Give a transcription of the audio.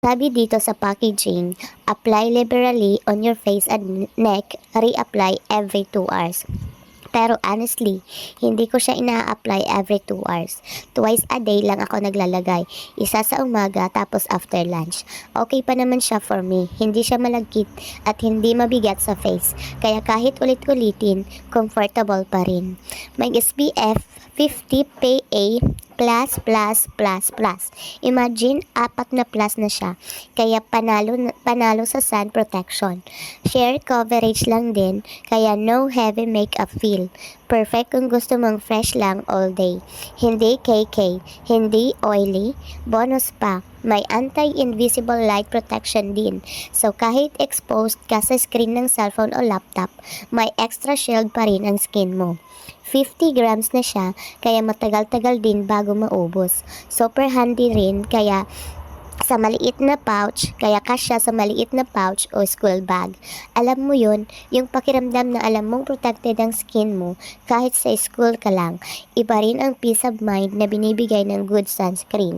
Sabi dito sa packaging, apply liberally on your face and neck, reapply every 2 hours. Pero honestly, hindi ko siya ina-apply every 2 hours. Twice a day lang ako naglalagay. Isa sa umaga tapos after lunch. Okay pa naman siya for me. Hindi siya malagkit at hindi mabigat sa face. Kaya kahit ulit-ulitin, comfortable pa rin. May SPF 50 PA++++. Imagine, 4 na plus na siya. Kaya panalo sa sun protection. Sheer coverage lang din, kaya no heavy makeup feel. Perfect kung gusto mong fresh lang all day. Hindi KK, hindi oily. Bonus pa, may anti-invisible light protection din. So kahit exposed ka sa screen ng cellphone o laptop, may extra shield pa rin ang skin mo. 50 grams na siya, kaya matagal-tagal din bago maubos. Super handy rin, kaya sa maliit na pouch, kaya kasya sa maliit na pouch o school bag. Alam mo yun, yung pakiramdam na alam mong protected ang skin mo kahit sa school ka lang. Iba rin ang peace of mind na binibigay ng good sunscreen.